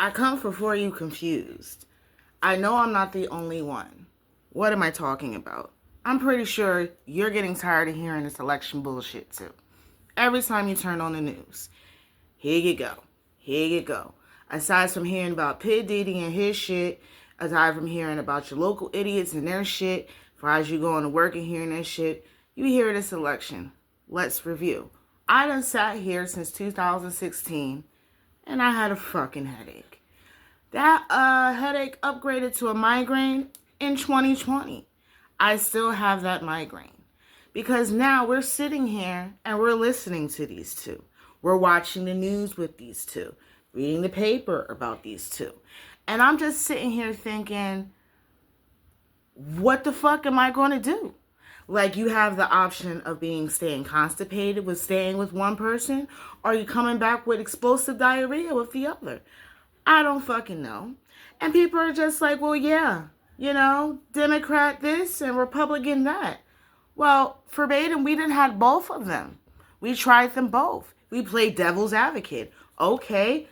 I come for you confused. I know I'm not the only one. What am I talking about? I'm pretty sure you're getting tired of hearing this election bullshit too. Every time you turn on the news, here you go. Here you go. Aside from hearing about P. Diddy and his shit, aside from hearing about your local idiots and their shit, as far as you going to work and hearing that shit, you hear this election. Let's review. I done sat here since 2016 and I had a fucking headache. That headache upgraded to a migraine in 2020. I still have that migraine. Because now we're sitting here and we're listening to these two. We're watching the news with these two. Reading the paper about these two. And I'm just sitting here thinking, what the fuck am I going to do? Like, you have the option of staying constipated with staying with one person, or are you coming back with explosive diarrhea with the other? I don't fucking know. And people are just like, well, yeah, Democrat this and Republican that. Well, verbatim, we didn't have both of them. We tried them both. We played devil's advocate. Okay,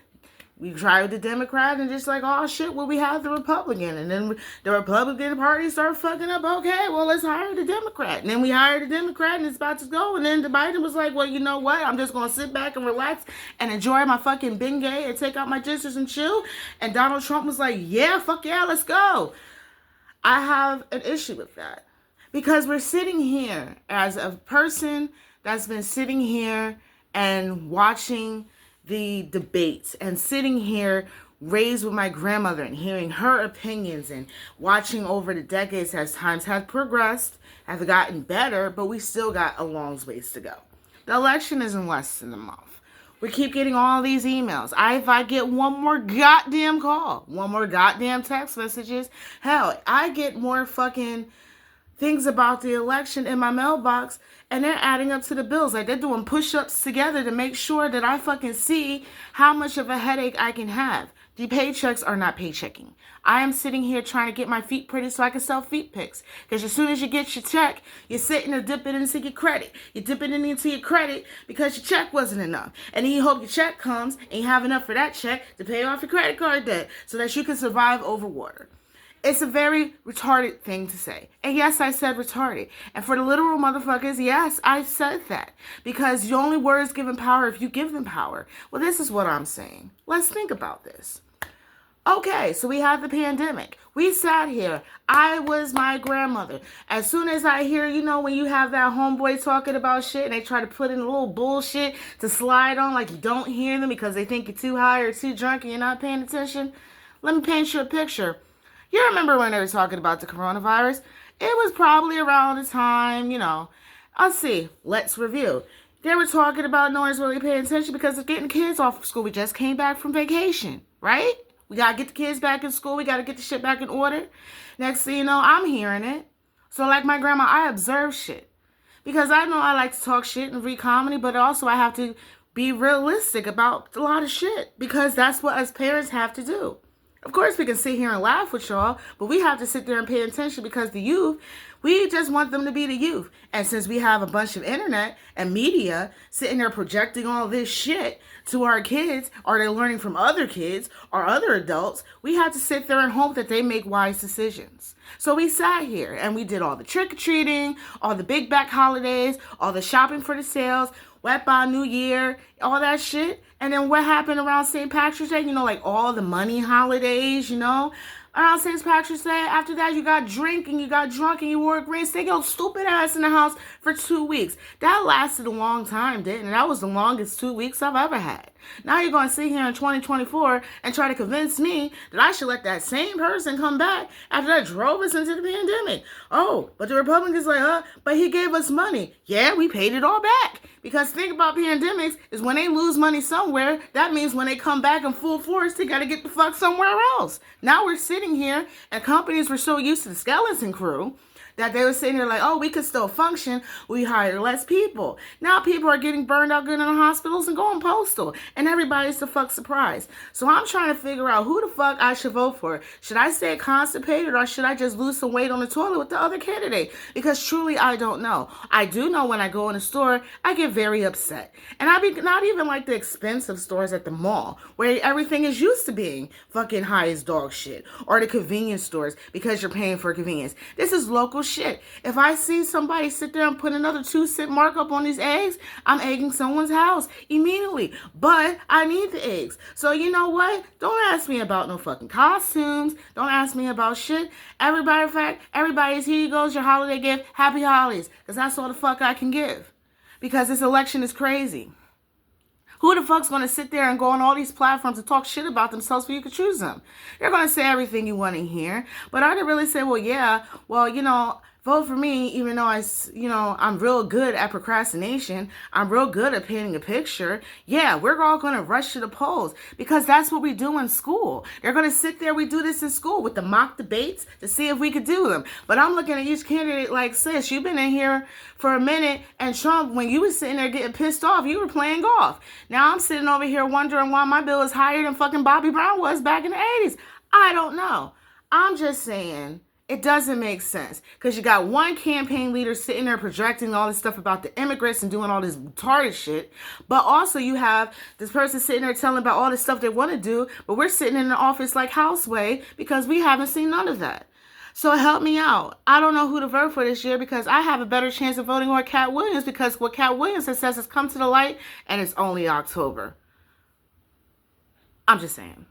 we tried the Democrat and just like, oh shit, well, we have the Republican. And then the Republican Party started fucking up. Okay, well, let's hire the Democrat. And then we hired the Democrat and it's about to go. And then the Biden was like, well, you know what? I'm just going to sit back and relax and enjoy my fucking Bengay and take out my juices and chill. And Donald Trump was like, yeah, fuck yeah, let's go. I have an issue with that. Because we're sitting here as a person that's been sitting here and watching the debates and sitting here raised with my grandmother and hearing her opinions and watching over the decades as times have progressed, have gotten better, but we still got a long ways to go. The election is in less than a month. We keep getting all these emails. If I get one more goddamn call, one more goddamn text messages, hell, I get more fucking things about the election in my mailbox, and they're adding up to the bills. Like, they're doing push-ups together to make sure that I fucking see how much of a headache I can have. The paychecks are not paychecking. I am sitting here trying to get my feet pretty so I can sell feet pics. Because as soon as you get your check, you're sitting there dipping into your credit. You're dipping into your credit because your check wasn't enough. And then you hope your check comes and you have enough for that check to pay off your credit card debt so that you can survive over water. It's a very retarded thing to say. And yes, I said retarded. And for the literal motherfuckers, yes, I said that. Because the only words given power if you give them power. Well, this is what I'm saying. Let's think about this. Okay, so we have the pandemic. We sat here. I was my grandmother. As soon as I hear, when you have that homeboy talking about shit and they try to put in a little bullshit to slide on like you don't hear them because they think you're too high or too drunk and you're not paying attention, let me paint you a picture. You remember when they were talking about the coronavirus? It was probably around the time, let's review. They were talking about no one's really paying attention because of getting kids off of school. We just came back from vacation, right? We got to get the kids back in school. We got to get the shit back in order. Next thing you know, I'm hearing it. So like my grandma, I observe shit. Because I know I like to talk shit and read comedy, but also I have to be realistic about a lot of shit. Because that's what us parents have to do. Of course, we can sit here and laugh with y'all, but we have to sit there and pay attention because the youth, we just want them to be the youth. And since we have a bunch of internet and media sitting there projecting all this shit to our kids, or they're learning from other kids or other adults, we have to sit there and hope that they make wise decisions. So we sat here and we did all the trick-or-treating, all the big back holidays, all the shopping for the sales, Wet by New Year, all that shit. And then what happened around St. Patrick's Day? Like all the money holidays, Around St. Patrick's Day, after that, you got drunk and you wore a green. Stay your stupid ass in the house for 2 weeks. That lasted a long time, didn't it? That was the longest 2 weeks I've ever had. Now you're going to sit here in 2024 and try to convince me that I should let that same person come back after that drove us into the pandemic. Oh, but the Republicans like, but he gave us money. Yeah, we paid it all back. Because think about pandemics is when they lose money somewhere, that means when they come back in full force, they got to get the fuck somewhere else. Now we're sitting here and companies were so used to the skeleton crew that they were sitting there like, oh, we could still function. We hired less people. Now people are getting burned out good in the hospitals and going postal. And everybody's the fuck surprised. So I'm trying to figure out who the fuck I should vote for. Should I stay constipated or should I just lose some weight on the toilet with the other candidate? Because truly, I don't know. I do know when I go in the store, I get very upset. And I be not even like the expensive stores at the mall where everything is used to being fucking high as dog shit, or the convenience stores because you're paying for convenience. This is local shit. If I see somebody sit there and put another 2-cent markup on these eggs, I'm egging someone's house immediately. But I need the eggs. So you know what? Don't ask me about no fucking costumes. Don't ask me about shit. Everybody's here you goes your holiday gift. Happy holidays. Because that's all the fuck I can give. Because this election is crazy. Who the fuck's going to sit there and go on all these platforms and talk shit about themselves so you can choose them? They're going to say everything you want to hear. But I didn't really say, well, yeah, well, vote for me, even though I'm real good at procrastination. I'm real good at painting a picture. Yeah, we're all going to rush to the polls because that's what we do in school. They're going to sit there. We do this in school with the mock debates to see if we could do them. But I'm looking at each candidate like, sis, you've been in here for a minute, and Trump, when you were sitting there getting pissed off, you were playing golf. Now I'm sitting over here wondering why my bill is higher than fucking Bobby Brown was back in the 80s. I don't know. I'm just saying, it doesn't make sense because you got one campaign leader sitting there projecting all this stuff about the immigrants and doing all this retarded shit. But also you have this person sitting there telling about all this stuff they want to do. But we're sitting in the office like Houseway because we haven't seen none of that. So help me out. I don't know who to vote for this year because I have a better chance of voting for Cat Williams because what Cat Williams says has come to the light and it's only October. I'm just saying.